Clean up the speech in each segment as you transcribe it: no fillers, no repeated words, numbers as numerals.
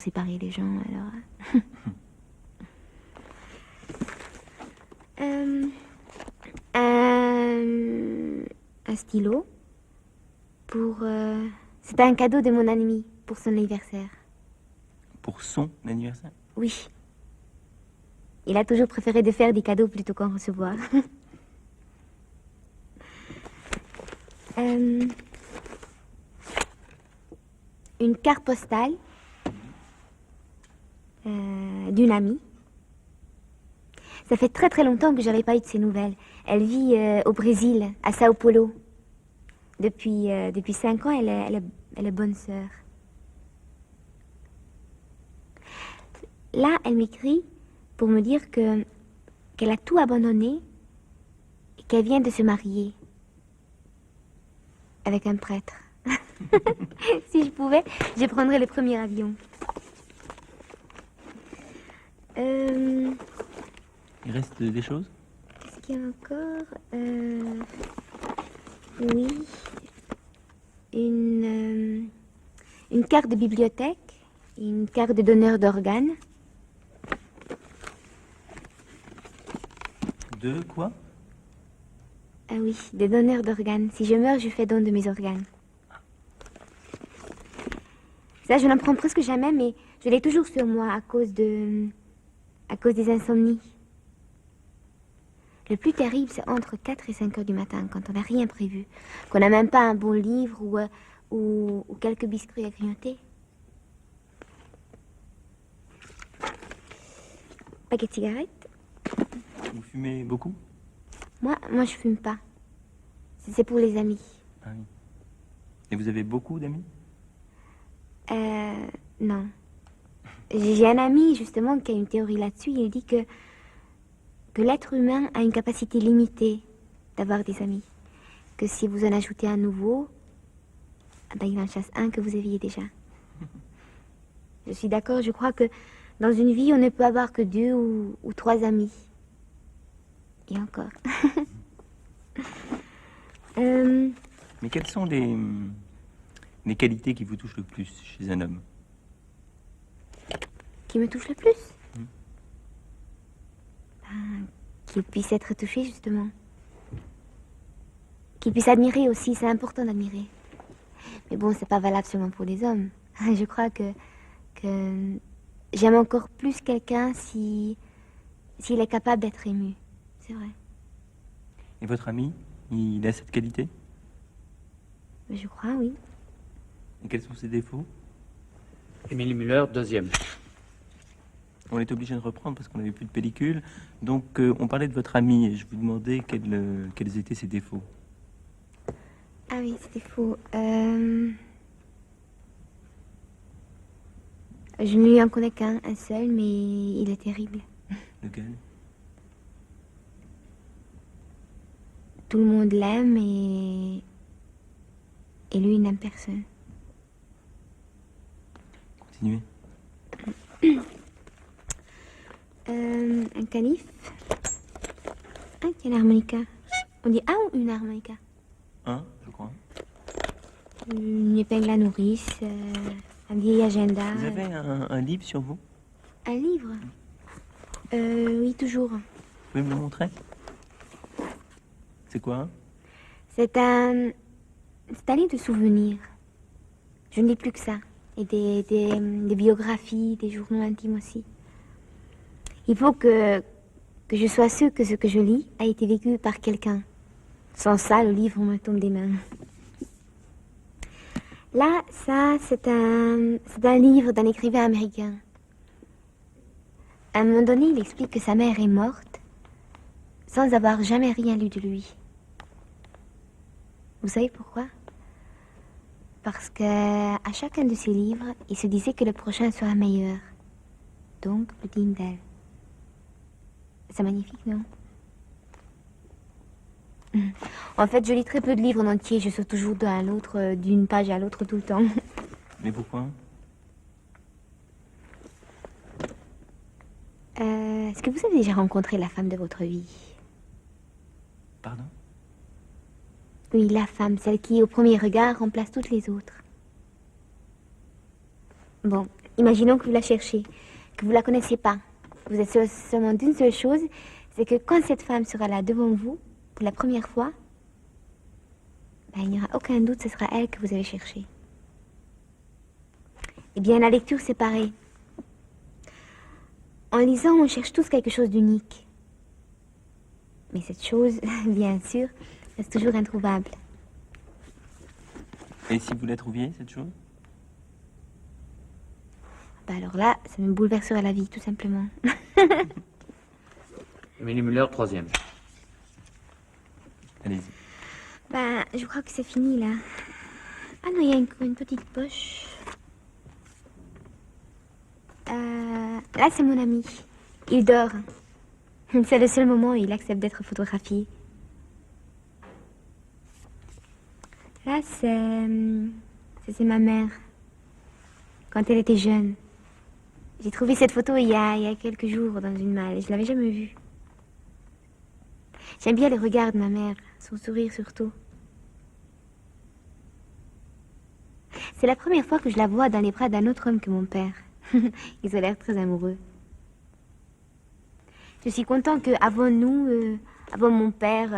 séparer les gens, alors... un stylo pour... C'était un cadeau de mon ami pour son anniversaire. Pour son anniversaire? Oui. Il a toujours préféré de faire des cadeaux plutôt qu'en recevoir. Une carte postale d'une amie. Ça fait très très longtemps que j'avais pas eu de ses nouvelles. Elle vit au Brésil, à Sao Paulo. Depuis 5 ans, elle est bonne sœur. Là, elle m'écrit pour me dire qu'elle a tout abandonné et qu'elle vient de se marier avec un prêtre. Si je pouvais, je prendrais le premier avion. Il reste des choses? Qu'est-ce qu'il y a encore? Oui. Une carte de bibliothèque, une carte de donneur d'organes. De quoi? Ah oui, des donneurs d'organes. Si je meurs, je fais don de mes organes. Ça, je n'en prends presque jamais, mais je l'ai toujours sur moi à cause des insomnies. Le plus terrible, c'est entre 4 et 5 heures du matin, quand on n'a rien prévu, qu'on n'a même pas un bon livre ou quelques biscuits à grignoter. Paquet de cigarettes. Vous fumez beaucoup? Moi, je fume pas. C'est pour les amis. Ah oui. Et vous avez beaucoup d'amis? Non. J'ai un ami, justement, qui a une théorie là-dessus. Il dit que l'être humain a une capacité limitée d'avoir des amis. Que si vous en ajoutez un nouveau, ben, il en chasse un que vous aviez déjà. Je suis d'accord, je crois que dans une vie, on ne peut avoir que 2 ou 3 amis. Et encore. Mais quelles sont les qualités qui vous touchent le plus chez un homme? Qui me touche le plus? Ben, qu'il puisse être touché, justement. Qu'il puisse admirer aussi, c'est important d'admirer. Mais bon, c'est pas valable seulement pour les hommes. Je crois que j'aime encore plus quelqu'un s'il est capable d'être ému. C'est vrai. Et votre ami, il a cette qualité? Je crois, oui. Et quels sont ses défauts? Émilie Müller, deuxième. On est obligé de reprendre parce qu'on n'avait plus de pellicule. Donc, on parlait de votre ami et je vous demandais quels étaient ses défauts. Ah oui, ses défauts. Je ne lui en connais qu'un, un seul, mais il est terrible. Lequel? Tout le monde l'aime et lui, il n'aime personne. Continuez. Un canif. Ah, tiens, l'harmonica. On dit un ou une harmonica? Un, je crois. Une épingle à nourrice, un vieil agenda. Vous avez un livre sur vous? Un livre? Oui, toujours. Vous pouvez me le montrer? C'est quoi? C'est un livre de souvenirs. Je ne lis plus que ça. Et des biographies, des journaux intimes aussi. Il faut que je sois sûre que ce que je lis a été vécu par quelqu'un. Sans ça, le livre me tombe des mains. Là, ça, c'est un livre d'un écrivain américain. À un moment donné, il explique que sa mère est morte sans avoir jamais rien lu de lui. Vous savez pourquoi? Parce qu'à chacun de ses livres, il se disait que le prochain sera meilleur. Donc, le digne d'elle. C'est magnifique, non? En fait, je lis très peu de livres en entier. Je saute toujours d'un à l'autre, d'une page à l'autre tout le temps. Mais pourquoi? Est-ce que vous avez déjà rencontré la femme de votre vie? Pardon? Oui, la femme, celle qui, au premier regard, remplace toutes les autres. Bon, Imaginons que vous la cherchez, que vous la connaissez pas. Vous êtes seulement d'une seule chose, c'est que quand cette femme sera là devant vous, pour la première fois, ben, il n'y aura aucun doute, ce sera elle que vous avez cherchée. Eh bien, la lecture, c'est pareil. En lisant, on cherche tous quelque chose d'unique. Mais cette chose, bien sûr, reste toujours introuvable. Et si vous la trouviez, cette chose? Ben alors là, ça me bouleverserait la vie, tout simplement. Émilie Muller, troisième. Allez-y. Ben, je crois que c'est fini, là. Ah non, il y a une petite poche. Là, c'est mon ami. Il dort. C'est le seul moment où il accepte d'être photographié. Là, c'est ma mère. Quand elle était jeune. J'ai trouvé cette photo il y a quelques jours dans une malle. Je l'avais jamais vue. J'aime bien les regards de ma mère, son sourire surtout. C'est la première fois que je la vois dans les bras d'un autre homme que mon père. Ils ont l'air très amoureux. Je suis content que avant nous, avant mon père,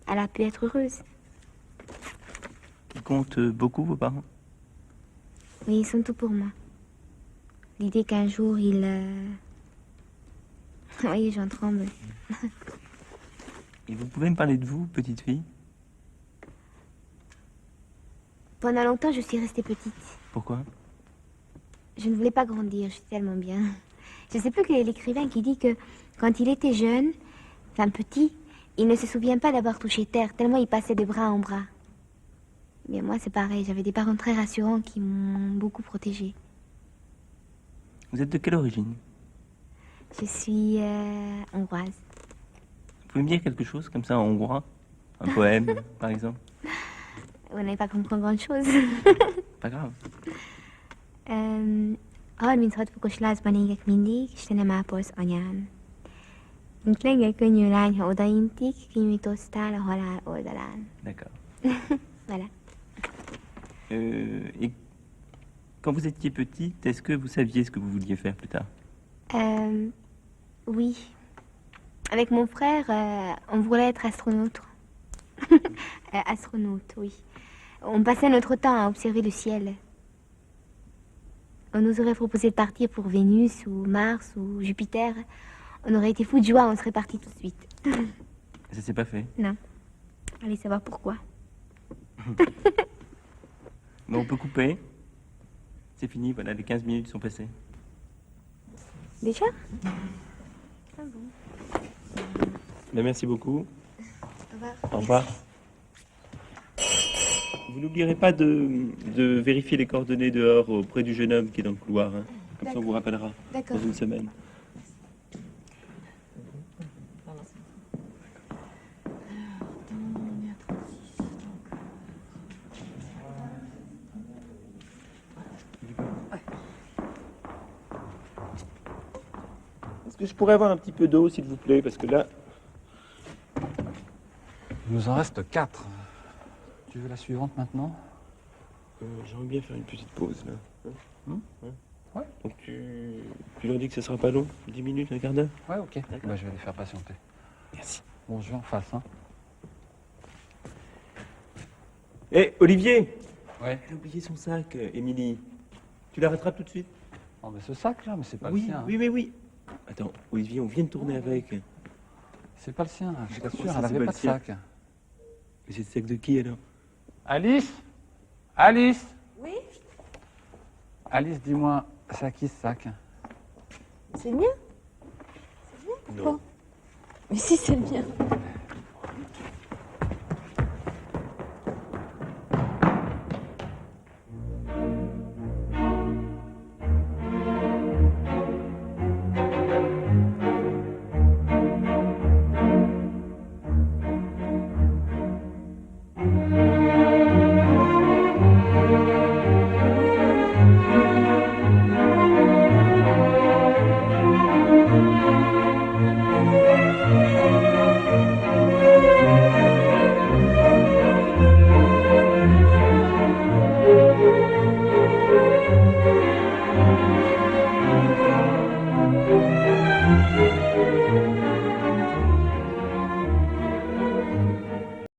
elle a pu être heureuse. Ils comptent beaucoup, vos parents? Oui, ils sont tout pour moi. L'idée qu'un jour ils... Oui, j'en tremble. Et vous pouvez me parler de vous, petite fille? Pendant longtemps, je suis restée petite. Pourquoi? Je ne voulais pas grandir, je suis tellement bien. Je sais plus quel est l'écrivain qui dit que quand il était jeune, enfin petit, il ne se souvient pas d'avoir touché terre, tellement il passait de bras en bras. Mais moi, c'est pareil, j'avais des parents très rassurants qui m'ont beaucoup protégée. Vous êtes de quelle origine? Je suis hongroise. Vous pouvez me dire quelque chose comme ça en hongrois? Un poème, par exemple? Vous n'avez pas compris grand-chose. Pas grave. Mint lázban égek mindig, Istenem ápolsz anyám. Mint lengyel-könnyű lány, ha odaintik, kinyújtoztál a halál oldalán. D'accord. Voilà. Et quand vous étiez petite, est-ce que vous saviez ce que vous vouliez faire plus tard? Oui. Avec mon frère, on voulait être astronaute. Astronaute, oui. On passait notre temps à observer le ciel. On nous aurait proposé de partir pour Vénus ou Mars ou Jupiter. On aurait été fous de joie, on serait partis tout de suite. Ça s'est pas fait. Non. Allez savoir pourquoi. Mais on peut couper. C'est fini, voilà, les 15 minutes sont passées. Déjà? Ben, merci beaucoup. Au revoir. Au revoir. Vous n'oublierez pas de vérifier les coordonnées dehors auprès du jeune homme qui est dans le couloir. Hein. Comme ça, on vous rappellera D'accord. dans une semaine. Est-ce que je pourrais avoir un petit peu d'eau, s'il vous plaît? Parce que là... Il nous en reste 4. Tu veux la suivante maintenant? J'aimerais bien faire une petite pause, là. Hein? Ouais. Donc tu leur dis que ce sera pas long? 10 minutes, un quart d'heure? Ouais, ok. Bah, je vais les faire patienter. Merci. Bon, je vais en face, hein. Hé, Olivier! Ouais. T'as oublié son sac, Émilie. Tu la rattrapes tout de suite? Oh, mais ce sac-là, mais c'est pas Oui, le sien. hein. oui. Attends, Olivier, on vient de tourner avec. C'est pas le sien, je Comment t'assure, ça, elle c'est avait pas pas le de sien sac. Mais c'est le sac de qui, alors? Alice? Alice? Oui, Alice, dis-moi, c'est à qui ce sac? c'est le mien. Non. Mais si, c'est le mien.